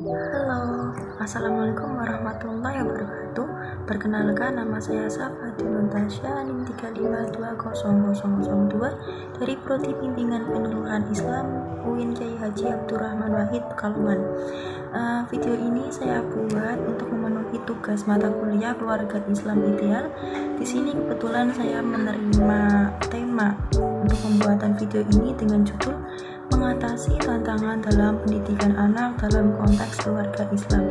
Halo, Assalamualaikum warahmatullahi wabarakatuh. Perkenalkan, nama saya Safatul Tasya, NIM 3520002 dari Prodi Bimbingan Penyuluhan Islam UIN Kyai Haji Abdurrahman Wahid, Pekalongan. Video ini saya buat untuk memenuhi tugas mata kuliah Keluarga Islam Ideal. Di sini kebetulan saya menerima tema untuk pembuatan video ini dengan judul mengatasi tantangan dalam pendidikan anak dalam konteks keluarga Islam.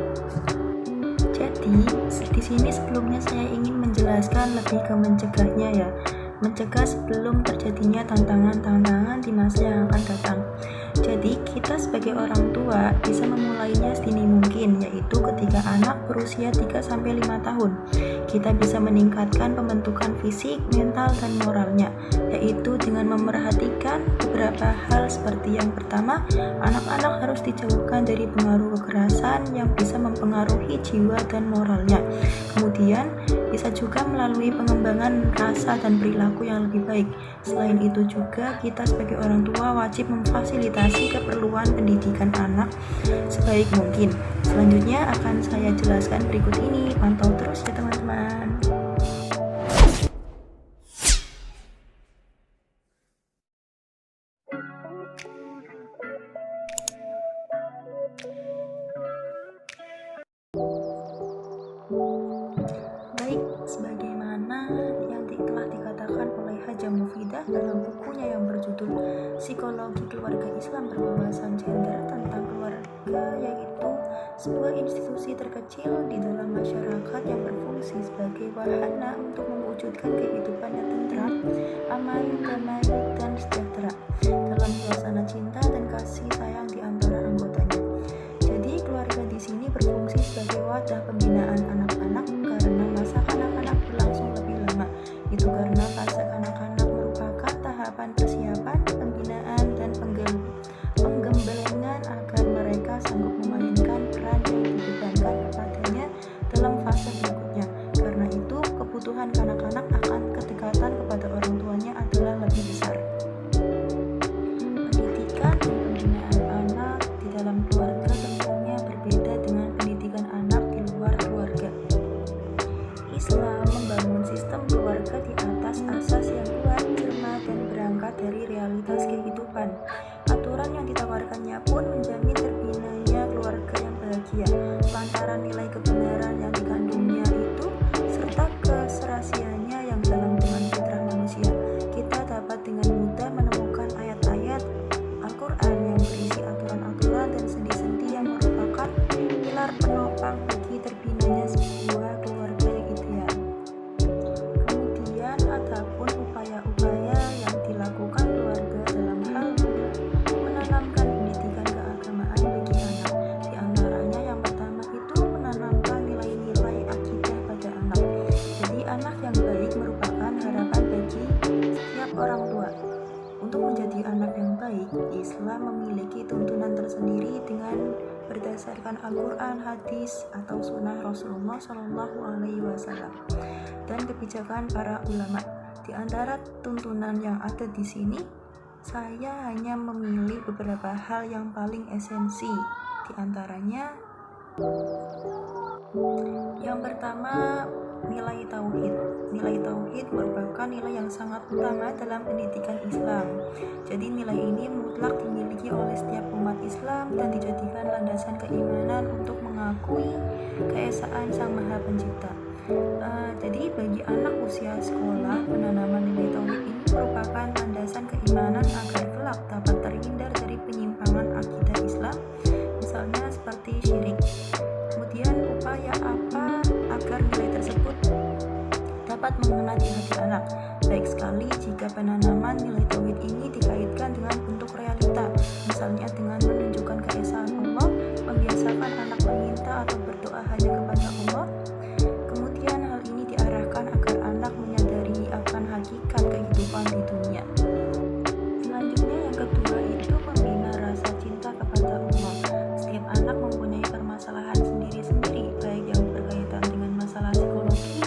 Jadi, di sini sebelumnya saya ingin menjelaskan lebih ke mencegahnya ya. Mencegah sebelum terjadinya tantangan-tantangan di masa yang akan datang. Jadi, kita sebagai orang tua bisa memulainya sedini mungkin, yaitu ketika anak berusia 3-5 tahun. Kita bisa meningkatkan pembentukan fisik, mental, dan moralnya, yaitu dengan memerhatikan beberapa hal seperti yang pertama, anak-anak harus dijauhkan dari pengaruh kekerasan yang bisa mempengaruhi jiwa dan moralnya. Kemudian, bisa juga melalui pengembangan rasa dan perilaku yang lebih baik. Selain itu juga, kita sebagai orang tua wajib memfasilitasi keperluan pendidikan anak sebaik mungkin. Selanjutnya akan saya jelaskan berikut ini. Pantau terus ya teman-teman. Baik, sebagaimana yang telah dikatakan oleh Haja Mufidah dalam bukunya yang berjudul Psikologi Keluarga Islam Berwawasan Gender tentang keluarga, yaitu sebuah institusi terkecil di dalam masyarakat yang berfungsi sebagai wahana untuk mewujudkan kehidupan yang tentram, aman, damai, dan sejahtera dalam suasana cinta dan kasih sayang di antara anggotanya. Jadi keluarga di sini berfungsi sebagai wadah pembinaan anak-anak karena masa kanak-kanak berlangsung lebih lama. Itu karena fase kanak-kanak merupakan tahapan persiapan, pembinaan, dan penggembelengan agar mereka sanggup memainkan peran yang dibebankan kepadanya dalam fase berikutnya. Karena itu, kebutuhan kanak-kanak akan kedekatan kepada orang tuanya adalah lebih besar. Pendidikan dan pembinaan anak di dalam keluarga tentunya berbeda dengan pendidikan anak di luar keluarga. Islam membangun sistem keluarga di atas asas yang kuat, cermat, dan berangkat dari realitas kehidupan. Aturan yang ditawarkannya pun menjamin terbinanya keluarga yang bahagia, lantaran nilai kebenaran yang dikandungnya itu, serta keserasiannya yang dalam dengan fitrah manusia. Kita dapat dengan mudah menemukan ayat-ayat Al-Quran yang berisi aturan-aturan dan sendi-sendi yang merupakan pilar penopang bagi terbinanya sebuah keluarga yang ideal. Kemudian adapun upaya-upaya yang dilakukan keluarga dalam hal menanamkan pendidikan keagamaan bagi anak. Di antaranya yang pertama itu menanamkan nilai-nilai akidah pada anak. Jadi anak yang baik merupakan harapan bagi setiap orang tua. Untuk menjadi anak yang baik, Islam memiliki tuntunan tersendiri dengan berdasarkan Al-Quran, hadis, atau sunnah Rasulullah SAW dan kebijakan para ulama. Di antara tuntunan yang ada di sini, saya hanya memilih beberapa hal yang paling esensi. Di antaranya, yang pertama, nilai tauhid. Nilai tauhid merupakan nilai yang sangat utama dalam pendidikan Islam. Jadi nilai ini mutlak dimiliki oleh setiap umat Islam dan dijadikan landasan keimanan untuk mengakui keesaan Sang Maha Pencipta. Jadi bagi anak usia sekolah, penanaman nilai tauhid ini merupakan landasan keimanan agar kelak dapat terhindar dari penyimpangan akidah Islam, misalnya seperti syirik. Kemudian upaya apa agar nilai tersebut dapat mengena di hati anak? Baik sekali jika penanaman nilai tauhid ini dikaitkan dengan bentuk realita, misalnya dengan menunjukkan keesaan Allah, membiasakan anak meminta atau berdoa hanya kepada Allah. Kemudian hal ini diarahkan agar anak menyadari akan hakikat kehidupan di dunia. Selanjutnya yang kedua itu membina rasa cinta kepada Allah. Setiap anak mempunyai permasalahan sendiri-sendiri, baik yang berkaitan dengan masalah psikologi,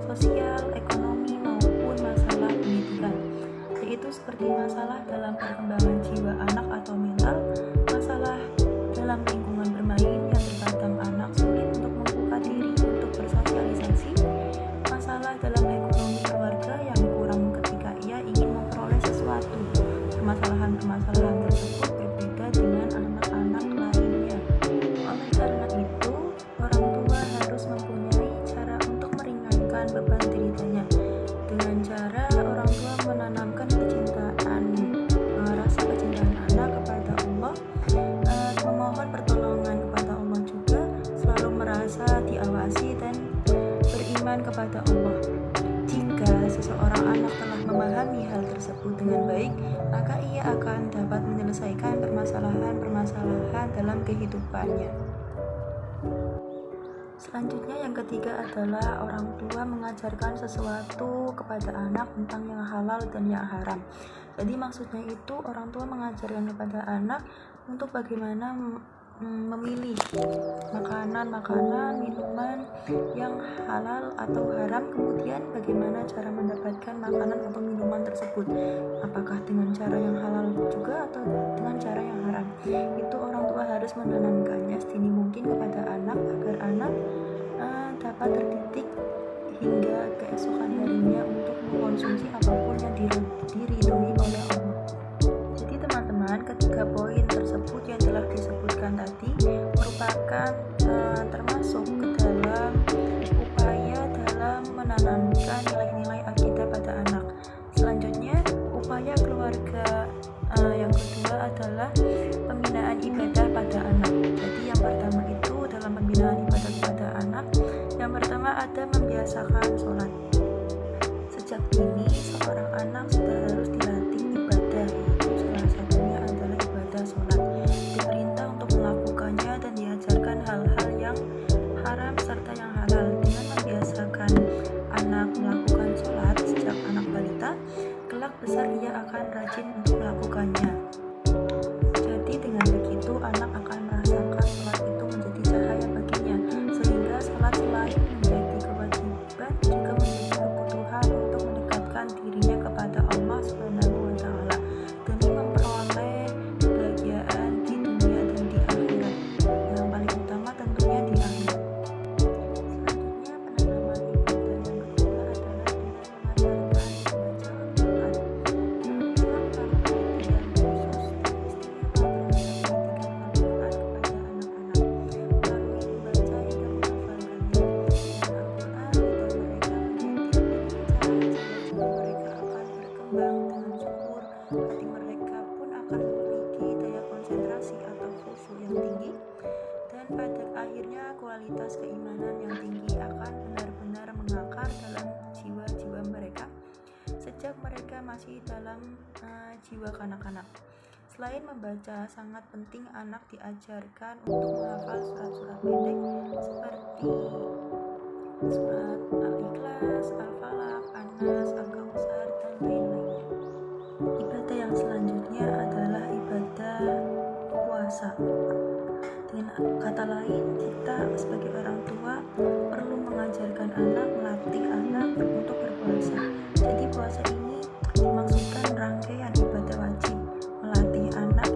sosial, ekonomi, maupun masalah pendidikan, yaitu seperti masalah dalam perkembangan jiwa anak atau mental, masalah dalam lingkungan bermain yang ditujukan kepada Allah. Jika seseorang anak telah memahami hal tersebut dengan baik, maka ia akan dapat menyelesaikan permasalahan-permasalahan dalam kehidupannya. Selanjutnya yang ketiga adalah orang tua mengajarkan sesuatu kepada anak tentang yang halal dan yang haram. Jadi maksudnya itu orang tua mengajarkan kepada anak untuk bagaimana memilih makanan, minuman yang halal atau haram, kemudian bagaimana cara mendapatkan makanan atau minuman tersebut, apakah dengan cara yang halal juga atau dengan cara yang haram. Itu orang tua harus menanamkannya sedini mungkin kepada anak agar anak dapat terdidik hingga keesokan harinya untuk mengkonsumsi apapun yang diridhoi oleh Allah. Jadi teman-teman, ketiga poin tersebut yang telah disebutkan tadi merupakan termasuk ke dalam upaya dalam menanamkan nilai-nilai akidah pada anak. Selanjutnya, upaya keluarga yang kedua adalah pembinaan ibadah pada anak. Jadi yang pertama itu dalam pembinaan ibadah pada anak, yang pertama ada membiasakan sholat. Sejak dini seorang anak sudah harus dilatih ibadah, yaitu salah satunya adalah ibadah sholat. Diperintah untuk melakukannya dan diajarkan hal-hal yang haram serta yang halal. Dengan membiasakan anak melakukan sholat sejak anak balita, kelak besar ia akan rajin untuk melakukannya. Jadi dengan begitu anak akan merasakan sholat itu menjadi cahaya baginya, sehingga sholat selain menjadi kewajiban juga menjadi kebutuhan untuk mendekatkan dirinya kepada Allah SWT demi memperoleh kebahagiaan di dunia dan di akhirat. Yang paling utama tentunya di akhirat. Selanjutnya penanaman ibadah yang kedua adalah dengan mengajarkan membaca Al-Quran. Dalam Islam terdapat pendidikan khusus dan istimewa terhadap pendidikan Al-Quran kepada anak-anak melalui membaca hingga menghafalkannya. Dengan Al-Quran lidah mereka menjadi lincah, jiwa mereka akan berkembang dengan subur, hati mereka pun akan memiliki daya konsentrasi atau khusyuk yang tinggi, dan pada akhirnya kualitas keimanan yang tinggi akan benar-benar mengakar dalam jiwa-jiwa mereka sejak mereka masih dalam jiwa kanak-kanak. Selain membaca, sangat penting anak diajarkan untuk menghafal surat-surat pendek seperti surat Al-Ikhlas, Al-Falaq, An-Nas, Al-Kautsar, dan lain-lainnya. Ibadah yang selanjutnya adalah ibadah puasa. Dengan kata lain, kita sebagai orang tua perlu mengajarkan anak, melatih anak untuk berpuasa. Jadi puasa ini dimaksudkan rangkaian ibadah wajib. Melatih anak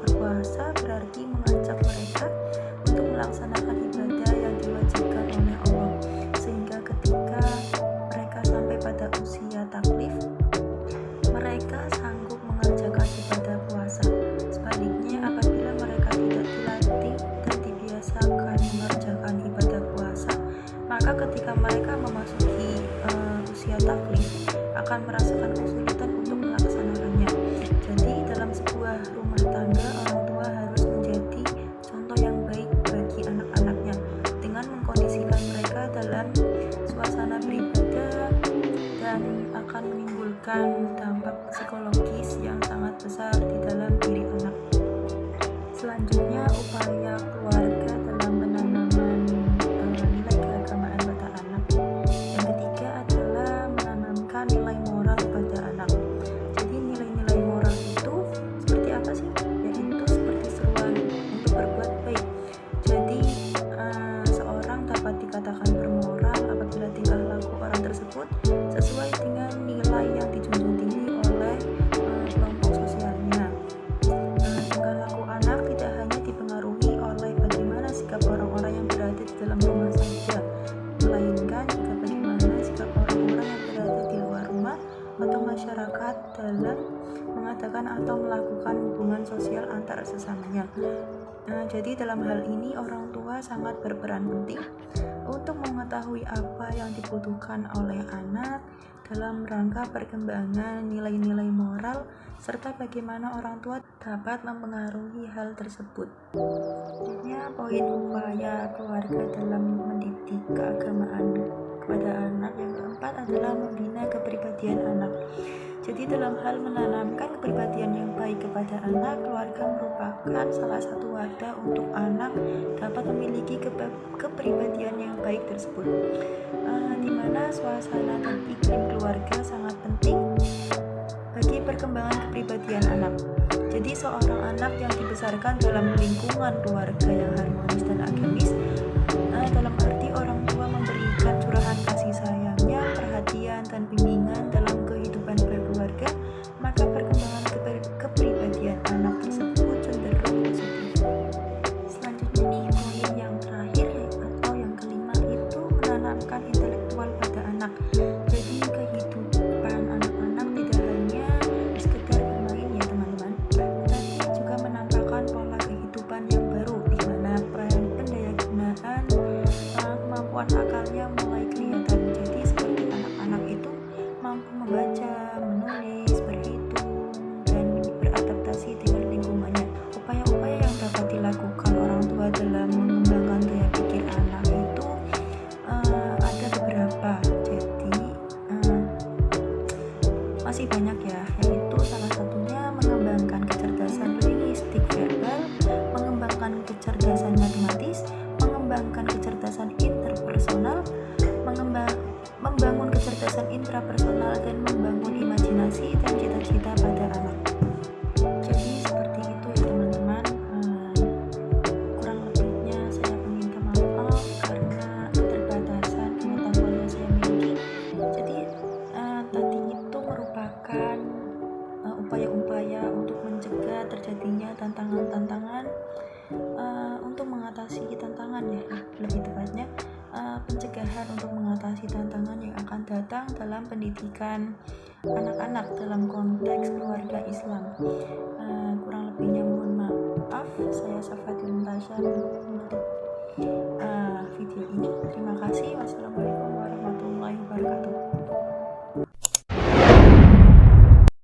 berpuasa berarti mengajak mereka untuk melaksanakan ibadah yang diwajibkan oleh Allah, sehingga ketika mereka sampai pada usia taklif, mereka sanggup mengerjakan ibadah puasa. Sebaliknya, apabila mereka tidak dilatih dan dibiasakan mengerjakan ibadah puasa, maka ketika mereka memasuki usia taklif akan merasakan kesulitan untuk melaksanakannya. Jadi dalam sebuah rumah tangga, orang tua harus menjadi contoh yang baik bagi anak-anaknya dengan mengkondisikan mereka dalam suasana beribadah, dan akan menimbulkan dampak psikologis yang sangat besar di dalam diri anak. Selanjutnya, upaya keluarga dalam penanaman nilai keagamaan pada anak. Yang ketiga adalah menanamkan nilai moral pada anak. Jadi nilai-nilai moral itu seperti apa sih? Yaitu seperti seruan untuk berbuat baik. Jadi seorang dapat dikatakan bermoral apabila tingkah laku orang tersebut sesuai dengan nilai yang dijunjung tinggi oleh kelompok sosialnya. Tingkah laku anak tidak hanya dipengaruhi oleh bagaimana sikap orang-orang yang berada di dalam rumah saja, melainkan juga bagaimana sikap orang-orang yang berada di luar rumah atau masyarakat dalam mengadakan atau melakukan hubungan sosial antar sesamanya. Jadi dalam hal ini orang tua sangat berperan penting untuk mengetahui apa yang dibutuhkan oleh anak dalam rangka perkembangan nilai-nilai moral serta bagaimana orang tua dapat mempengaruhi hal tersebut. Selanjutnya, poin upaya keluarga dalam mendidik keagamaan kepada anak. Yang keempat adalah membina kepribadian anak. Jadi dalam hal menanamkan kepribadian yang baik kepada anak, keluarga merupakan salah satu wadah untuk anak dapat memiliki kepribadian yang baik tersebut, di mana suasana dan iklim keluarga sangat penting bagi perkembangan kepribadian anak. Jadi seorang anak yang dibesarkan dalam lingkungan keluarga yang harmonis dan agamis, dalam arti orang tua memberikan curahan kasih sayangnya, perhatian dan bimbingan dalam kehidupan berkeluarga, maka perkembangan kepribadian anak tersebut cenderung positif. Selanjutnya nih, poin yang terakhir atau yang kelima itu menanamkan intelektual pada anak. Jadi kehidupan anak-anak tidak hanya sekedar bermain ya teman-teman, tapi juga menampakkan pola kehidupan yang baru, di mana peran pendaya gunaan kemampuan akalnya mulai kelihatan. Jadi seperti anak-anak itu mampu membaca, menulis, berhitung, dan beradaptasi dengan lingkungannya. Upaya-upaya yang dapat dilakukan orang tua dalam mengembangkan daya pikir anak itu ada beberapa. Jadi masih banyak ya, yaitu salah satunya mengembangkan kecerdasan linguistik verbal, mengembangkan kecerdasan matematis, mengembangkan kecerdasan interpersonal, membangun kecerdasan intrapersonal, dan membangun imajinasi dan cita-cita pada anak. Jadi seperti itu ya teman-teman. Kurang lebihnya saya meminta maaf karena keterbatasan pengetahuan yang saya miliki. Jadi tadi itu merupakan upaya-upaya untuk mencegah terjadinya tantangan-tantangan, untuk mengatasi tantangan ya, lebih tepatnya pencegahan untuk mengatasi tantangan yang akan datang dalam pendidikan anak-anak dalam konteks keluarga Islam. Kurang lebihnya mohon maaf. Saya Safatul Tasya